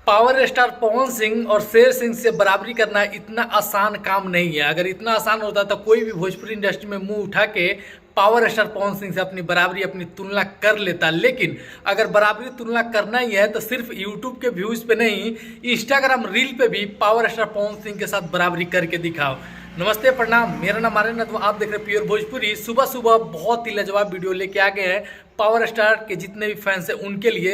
Power star Pawan Singh और शेर सिंह से बराबरी करना इतना आसान काम नहीं है। अगर इतना आसान होता तो कोई भी भोजपुरी इंडस्ट्री में मुंह उठा के पावर स्टार पवन सिंह से अपनी बराबरी अपनी तुलना कर लेता। लेकिन अगर बराबरी तुलना करना ही है तो सिर्फ यूट्यूब के व्यूज पे नहीं, इंस्टाग्राम रील पे भी पावर स्टार पवन सिंह के साथ बराबरी करके दिखाओ। नमस्ते प्रणाम, मेरा नाम आर्यन, तो आप देख रहे हैं प्योर भोजपुरी। सुबह सुबह बहुत ही लाजवाब वीडियो लेके आ गए हैं पावर स्टार के जितने भी फैंस हैं उनके लिए।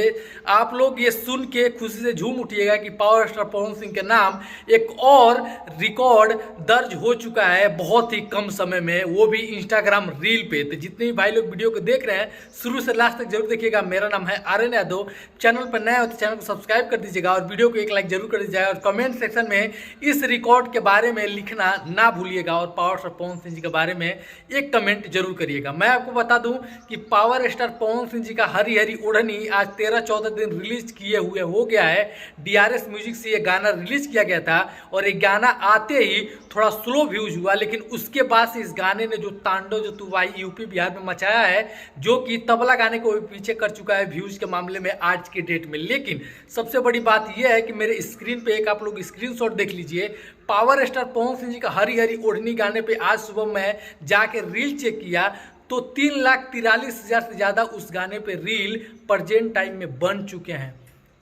आप लोग ये सुन के खुशी से झूम उठिएगा कि पावर स्टार पवन सिंह के नाम एक और रिकॉर्ड दर्ज हो चुका है बहुत ही कम समय में, वो भी इंस्टाग्राम रील पे। तो जितने भी भाई लोग वीडियो को देख रहे हैं शुरू से लास्ट तक जरूर देखिएगा। मेरा नाम है आर्यन यादव। चैनल पर नए हो तो चैनल को सब्सक्राइब कर दीजिएगा और वीडियो को एक लाइक जरूर कर दीजिएगा और कमेंट सेक्शन में इस रिकॉर्ड के बारे में लिखना ना भूलिएगा और पावर स्टार पवन सिंह जी के बारे में एक कमेंट जरूर करिएगा। मैं आपको बता दूं कि पावर स्टार पवन सिंह जी का हरी हरी ओढ़नी आज 13-14 दिन रिलीज किए हुए हो गया है। डीआरएस म्यूजिक से ये गाना रिलीज किया गया था और ये गाना आते ही थोड़ा स्लो व्यूज हुआ, लेकिन उसके बाद से इस गाने ने जो तांडव जो तुवाई यूपी बिहार में मचाया है, जो कि तबला गाने को भी पीछे कर चुका है व्यूज के मामले में आज के डेट में। लेकिन सबसे बड़ी बात यह है कि मेरे स्क्रीन पे एक आप लोग स्क्रीनशॉट देख लीजिए। पावर स्टार पवन सिंह जी का हरी हरी ओढ़नी गाने पे आज सुबह मैं जाके रील चेक किया तो 3,43,000 से ज़्यादा उस गाने पे रील प्रेजेंट टाइम में बन चुके हैं।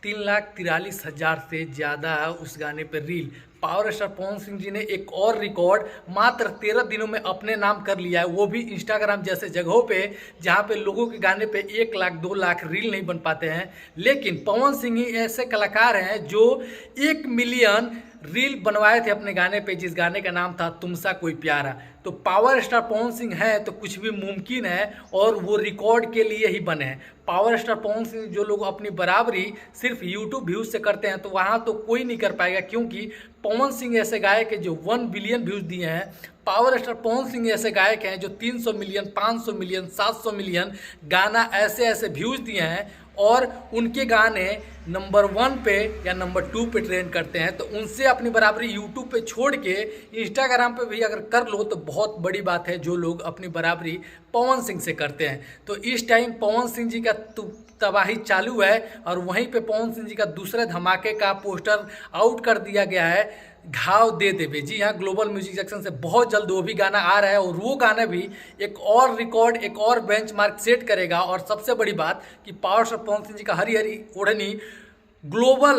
3,43,000 से ज़्यादा उस गाने पे reel. Power star Pawan Singh ji ने एक और रिकॉर्ड मात्र 13 दिनों में अपने नाम कर लिया है, वो भी इंस्टाग्राम जैसे जगहों पे जहाँ पे लोगों के गाने पे 1 लाख 2 लाख रील नहीं बन पाते हैं। लेकिन पवन सिंह ही ऐसे कलाकार हैं जो 1 मिलियन रील बनवाए थे अपने गाने पे, जिस गाने का नाम था तुमसा कोई प्यारा। तो पावर स्टार पवन सिंह है तो कुछ भी मुमकिन है और वो रिकॉर्ड के लिए ही बने हैं। पावर स्टार पवन सिंह जो लोग अपनी बराबरी सिर्फ यूट्यूब व्यूज से करते हैं तो वहाँ तो कोई नहीं कर पाएगा, क्योंकि पवन सिंह ऐसे गायक है जो 1 बिलियन व्यूज दिए हैं। पावर स्टार पवन सिंह ऐसे गायक हैं जो 300 मिलियन 500 मिलियन 700 मिलियन गाना ऐसे ऐसे व्यूज दिए हैं और उनके गाने नंबर 1 पे या नंबर 2 पे ट्रेंड करते हैं। तो उनसे अपनी बराबरी यूट्यूब पे छोड़ के इंस्टाग्राम पे भी अगर कर लो तो बहुत बड़ी बात है जो लोग अपनी बराबरी पवन सिंह से करते हैं। तो इस टाइम पवन सिंह जी का तबाही चालू है और वहीं पे पवन सिंह जी का दूसरे धमाके का पोस्टर आउट कर दिया गया है, घाव दे देवे। जी हाँ, ग्लोबल म्यूजिक सेक्शन से बहुत जल्द वो भी गाना आ रहा है और वो गाना भी एक और रिकॉर्ड एक और बेंचमार्क सेट करेगा। और सबसे बड़ी बात कि पावर स्टार पवन सिंह जी का हरी हरी ओढ़नी ग्लोबल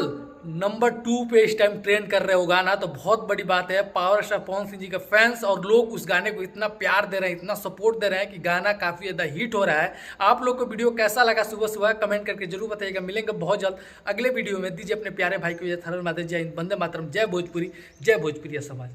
नंबर 2 पे इस टाइम ट्रेंड कर रहे हो गाना, तो बहुत बड़ी बात है। पावर स्टार पवन सिंह जी के फैंस और लोग उस गाने को इतना प्यार दे रहे हैं, इतना सपोर्ट दे रहे हैं कि गाना काफ़ी ज़्यादा हिट हो रहा है। आप लोग को वीडियो कैसा लगा सुबह सुबह कमेंट करके जरूर बताइएगा। मिलेंगे बहुत जल्द अगले वीडियो में। दीजिए अपने प्यारे भाई को जय, हर हर महादेव, जय हिंद, वंदे मातरम, जय भोजपुरी समाज।